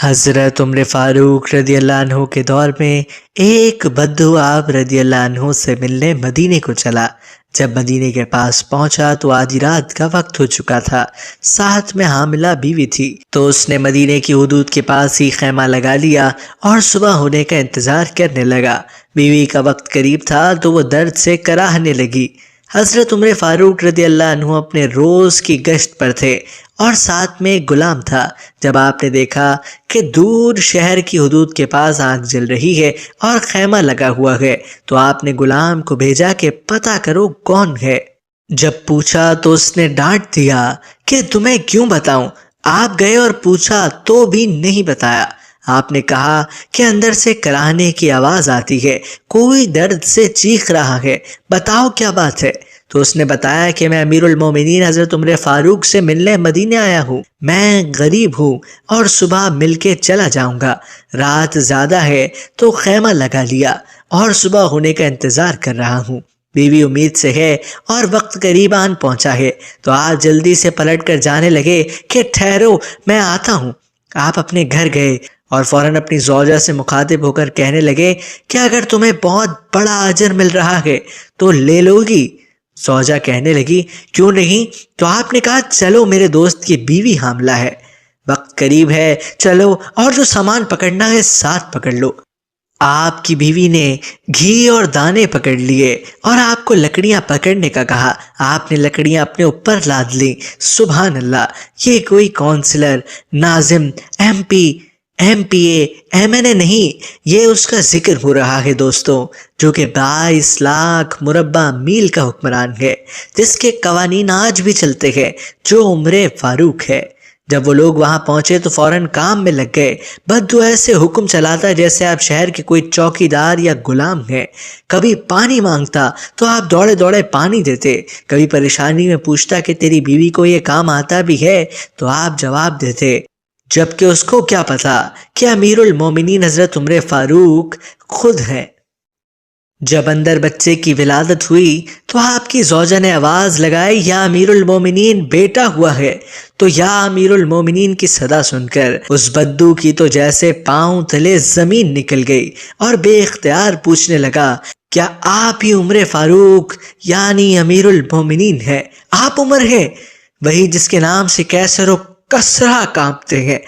حضرت عمر فاروق رضی اللہ عنہ کے دور میں ایک بدو آپ رضی اللہ عنہ سے ملنے مدینے کو چلا۔ جب مدینے کے پاس پہنچا تو آدھی رات کا وقت ہو چکا تھا، ساتھ میں حاملہ بیوی تھی، تو اس نے مدینے کی حدود کے پاس ہی خیمہ لگا لیا اور صبح ہونے کا انتظار کرنے لگا۔ بیوی کا وقت قریب تھا تو وہ درد سے کراہنے لگی۔ حضرت عمر فاروق رضی اللہ عنہ اپنے روز کی گشت پر تھے اور ساتھ میں ایک غلام تھا۔ جب آپ نے دیکھا کہ دور شہر کی حدود کے پاس آگ جل رہی ہے اور خیمہ لگا ہوا ہے تو آپ نے غلام کو بھیجا کہ پتہ کرو کون ہے۔ جب پوچھا تو اس نے ڈانٹ دیا کہ تمہیں کیوں بتاؤں؟ آپ گئے اور پوچھا تو بھی نہیں بتایا۔ آپ نے کہا کہ اندر سے کراہنے کی آواز آتی ہے، کوئی درد سے چیخ رہا ہے، بتاؤ کیا بات ہے؟ تو اس نے بتایا کہ میں امیر المومنین حضرت عمر فاروق سے ملنے مدینے آیا ہوں، میں غریب ہوں اور صبح مل کے چلا جاؤں گا، رات زیادہ ہے تو خیمہ لگا لیا اور صبح ہونے کا انتظار کر رہا ہوں۔ بیوی امید سے ہے اور وقت قریب آن پہنچا ہے، تو آج جلدی سے پلٹ کر جانے لگے کہ ٹھہرو میں آتا ہوں۔ آپ اپنے گھر گئے اور فوراً اپنی زوجہ سے مخاطب ہو کر کہنے لگے کہ اگر تمہیں بہت بڑا اجر مل رہا ہے تو لے لو گی؟ زوجہ کہنے لگی کیوں نہیں؟ تو آپ نے کہا چلو میرے دوست کی بیوی حاملہ ہے، وقت قریب ہے، چلو اور جو سامان پکڑنا ہے ساتھ پکڑ لو۔ آپ کی بیوی نے گھی اور دانے پکڑ لیے اور آپ کو لکڑیاں پکڑنے کا کہا۔ آپ نے لکڑیاں اپنے اوپر لاد لیں۔ سبحان اللہ! یہ کوئی کونسلر، ناظم، ایم پی اے، ایم این اے نہیں، یہ اس کا ذکر ہو رہا ہے دوستوں، جو کہ 22 لاکھ مربع میل کا حکمران ہے، جس کے قوانین آج بھی چلتے ہیں، جو عمر فاروق ہے۔ جب وہ لوگ وہاں پہنچے تو فوراً کام میں لگ گئے۔ بدو ایسے حکم چلاتا جیسے آپ شہر کے کوئی چوکیدار یا غلام ہیں۔ کبھی پانی مانگتا تو آپ دوڑے دوڑے پانی دیتے، کبھی پریشانی میں پوچھتا کہ تیری بیوی کو یہ کام آتا بھی ہے تو آپ جواب دیتے، جبکہ اس کو کیا پتا کہ امیر المومنین حضرت عمر فاروق خود ہیں۔ جب اندر بچے کی ولادت ہوئی تو آپ کی زوجہ نے آواز لگائی یا امیر المومنین بیٹا ہوا ہے، تو یا امیر المومنین کی صدا سن کر اس بدو کی تو جیسے پاؤں تلے زمین نکل گئی اور بے اختیار پوچھنے لگا کیا آپ ہی عمر فاروق یعنی امیر المومنین ہے؟ آپ عمر ہیں، وہی جس کے نام سے کیسر و کسرا کانپتے ہیں؟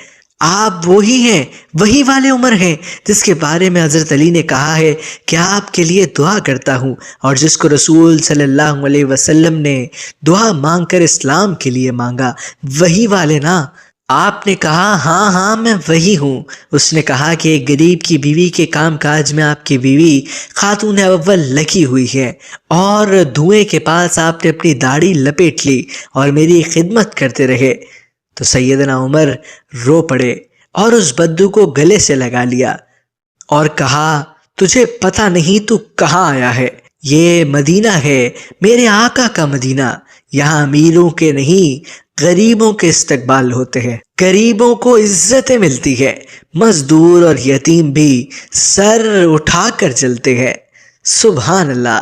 آپ وہی ہیں، وہی والے عمر ہیں جس کے بارے میں حضرت علی نے کہا ہے کہ آپ کے لیے دعا کرتا ہوں، اور جس کو رسول صلی اللہ علیہ وسلم نے دعا مانگ کر اسلام کے لیے مانگا، وہی والے نا؟ آپ نے کہا ہاں ہاں میں وہی ہوں۔ اس نے کہا کہ ایک غریب کی بیوی کے کام کاج میں آپ کی بیوی خاتون اول لگی ہوئی ہے، اور دھوئیں کے پاس آپ نے اپنی داڑھی لپیٹ لی اور میری خدمت کرتے رہے۔ تو سیدنا عمر رو پڑے اور اس بدو کو گلے سے لگا لیا اور کہا تجھے پتہ نہیں تو کہاں آیا ہے؟ یہ مدینہ ہے، میرے آقا کا مدینہ، یہاں امیروں کے نہیں غریبوں کے استقبال ہوتے ہیں، غریبوں کو عزتیں ملتی ہے، مزدور اور یتیم بھی سر اٹھا کر چلتے ہیں۔ سبحان اللہ!